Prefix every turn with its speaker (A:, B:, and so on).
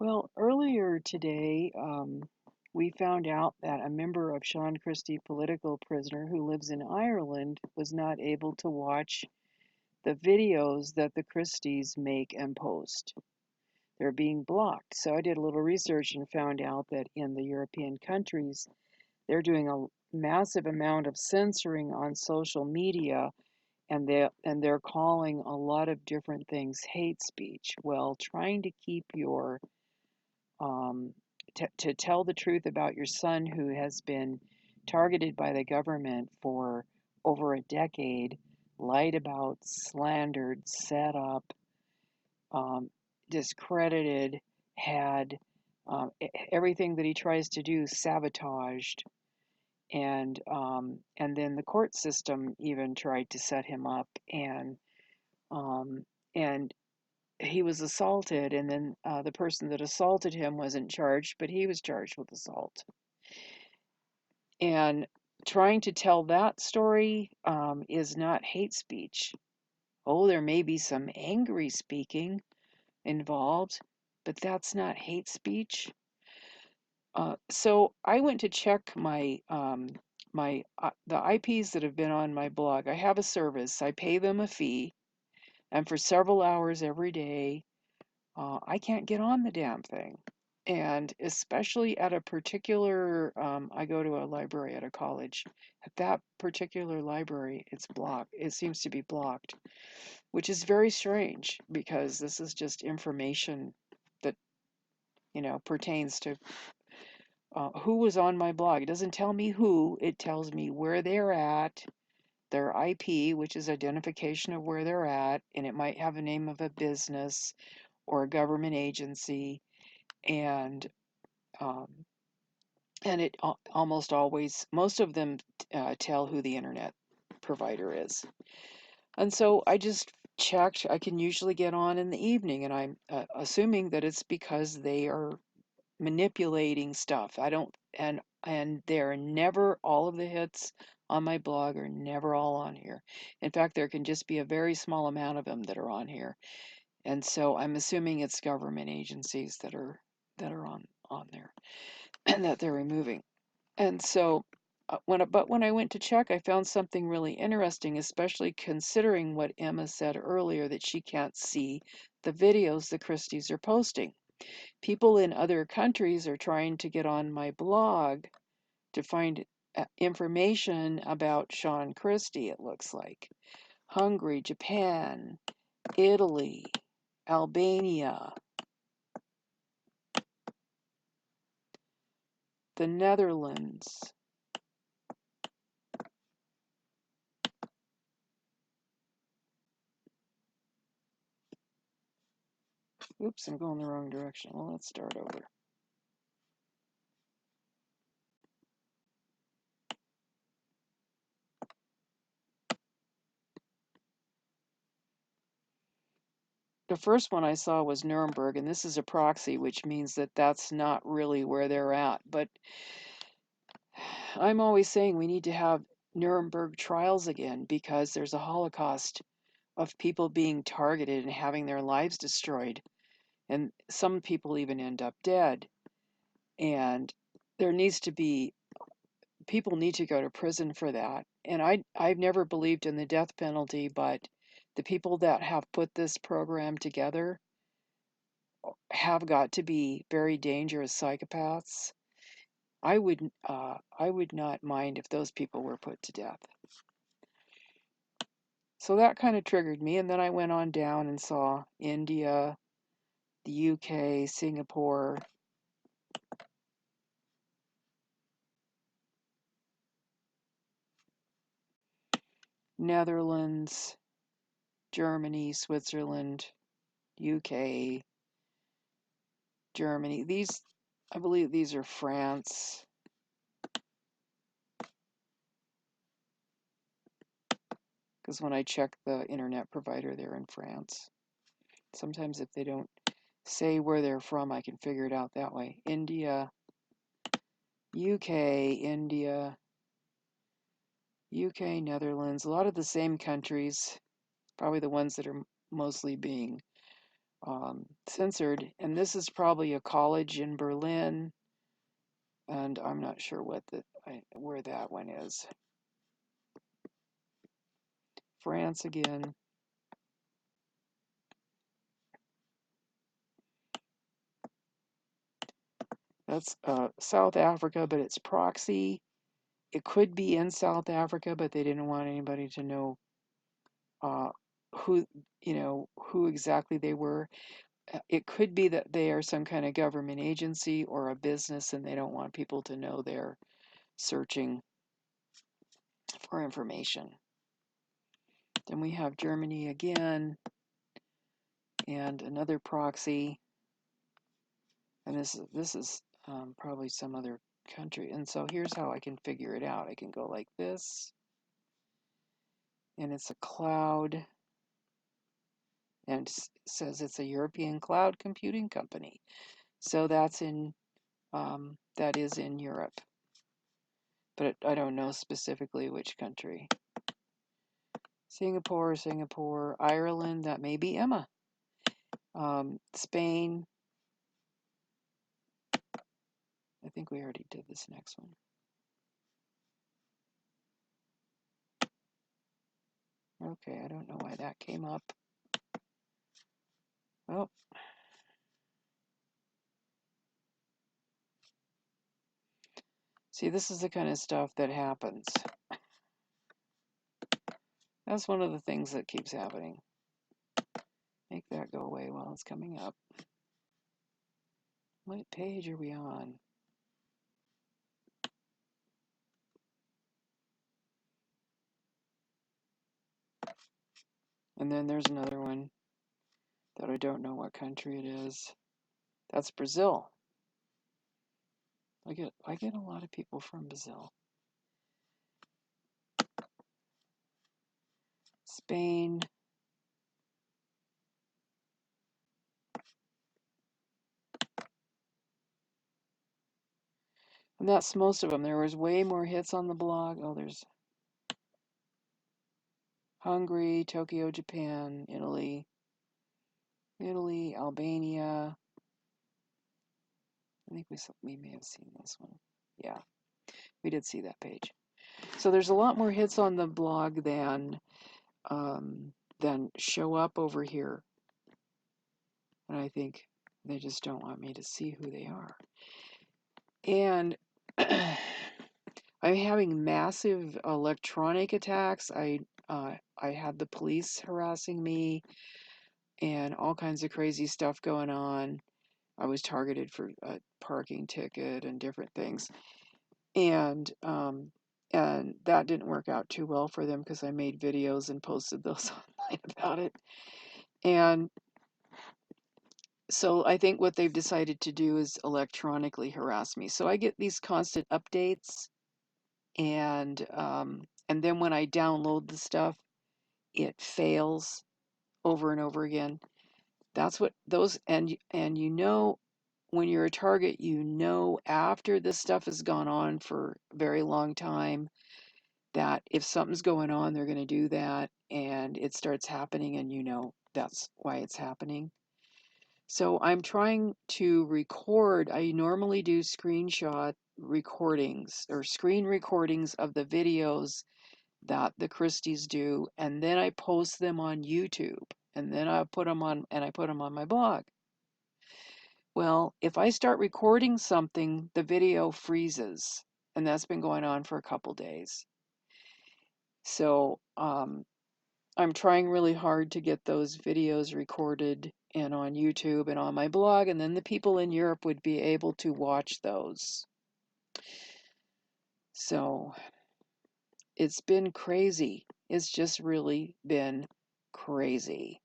A: Well, earlier today, we found out that a member of Shawn Christy Political Prisoner who lives in Ireland was not able to watch the videos that the Christys make and post. They're being blocked. So I did a little research and found out that in the European countries, they're doing a massive amount of censoring on social media, and they're calling a lot of different things hate speech. Well, trying to keep your um, to tell the truth about your son who has been targeted by the government for over a decade, lied about, slandered, set up, um, discredited, had everything that he tries to do sabotaged, and then the court system even tried to set him up, um, and he was assaulted, and then the person that assaulted him wasn't charged, but he was charged with assault. And trying to tell that story is not hate speech. Oh, there may be some angry speaking involved, but that's not hate speech. So I went to check the IPs that have been on my blog. I have a service. I pay them a fee, and for several hours every day, I can't get on the damn thing. And especially at a particular, I go to a library at a college. At that particular library, it's blocked. It seems to be blocked, which is very strange because this is just information that, pertains to who was on my blog. It doesn't tell me who, it tells me where they're at, their IP, which is identification of where they're at, and it might have a name of a business or a government agency, and um, it almost always, most of them tell who the internet provider is. And so I just checked. I can usually get on in the evening, and I'm assuming that it's because they are manipulating stuff. I don't, and they're never, all of the hits on my blog are never all on here. In fact, there can just be a very small amount of them that are on here. And so I'm assuming it's government agencies that are on there and that they're removing. And so when I went to check, I found something really interesting, especially considering what Emma said earlier, that she can't see the videos the Christys are posting. People in other countries are trying to get on my blog to find information about Shawn Christy, it looks like. Hungary, Japan, Italy, Albania, the Netherlands. Oops, I'm going the wrong direction. Well, let's start over. The first one I saw was Nuremberg, and this is a proxy, which means that that's not really where they're at. But I'm always saying we need to have Nuremberg trials again because there's a Holocaust of people being targeted and having their lives destroyed. And some people even end up dead. And there needs to be, people need to go to prison for that. And I've never believed in the death penalty, but the people that have put this program together have got to be very dangerous psychopaths. I would not mind if those people were put to death. So that kind of triggered me, and then I went on down and saw India, the UK, Singapore, Netherlands, Germany, Switzerland, UK, Germany. I believe these are France. Because when I check the internet provider, they're in France. Sometimes if they don't say where they're from, I can figure it out that way. India, UK, India, UK, Netherlands, a lot of the same countries, probably the ones that are mostly being censored. And this is probably a college in Berlin, and I'm not sure where that one is. France again. That's South Africa, but it's proxy. It could be in South Africa, but they didn't want anybody to know uh, who, who exactly they were. It could be that they are some kind of government agency or a business, and they don't want people to know they're searching for information. Then we have Germany again, and another proxy. And this is probably some other country. And so here's how I can figure it out. I can go like this, and it's a cloud, and it says it's a European cloud computing company. So that is in Europe, but I don't know specifically which country. Singapore, Ireland, that may be Emma. Spain, I think we already did this next one. Okay, I don't know why that came up. Oh. See, this is the kind of stuff that happens. That's one of the things that keeps happening. Make that go away while it's coming up. What page are we on? And then there's another one that I don't know what country it is. That's Brazil. I get a lot of people from Brazil. Spain. And that's most of them. There was way more hits on the blog. Oh, there's Hungary, Tokyo, Japan, Italy, Albania. I think we may have seen this one. Yeah, we did see that page. So there's a lot more hits on the blog than show up over here. And I think they just don't want me to see who they are. And I'm having massive electronic attacks. I had the police harassing me and all kinds of crazy stuff going on. I was targeted for a parking ticket and different things. And that didn't work out too well for them because I made videos and posted those online about it. And so I think what they've decided to do is electronically harass me. So I get these constant updates, and then when I download the stuff, it fails over and over again. That's what those and when you're a target, after this stuff has gone on for a very long time, that if something's going on, they're going to do that, and it starts happening, and that's why it's happening. So I'm trying to record. I normally do screenshot recordings or screen recordings of the videos that the Christys do, and then I post them on YouTube, and then I put them on my blog. Well, if I start recording something, the video freezes, and that's been going on for a couple days. So I'm trying really hard to get those videos recorded and on YouTube and on my blog, and then the people in Europe would be able to watch those. So it's been crazy. It's just really been crazy.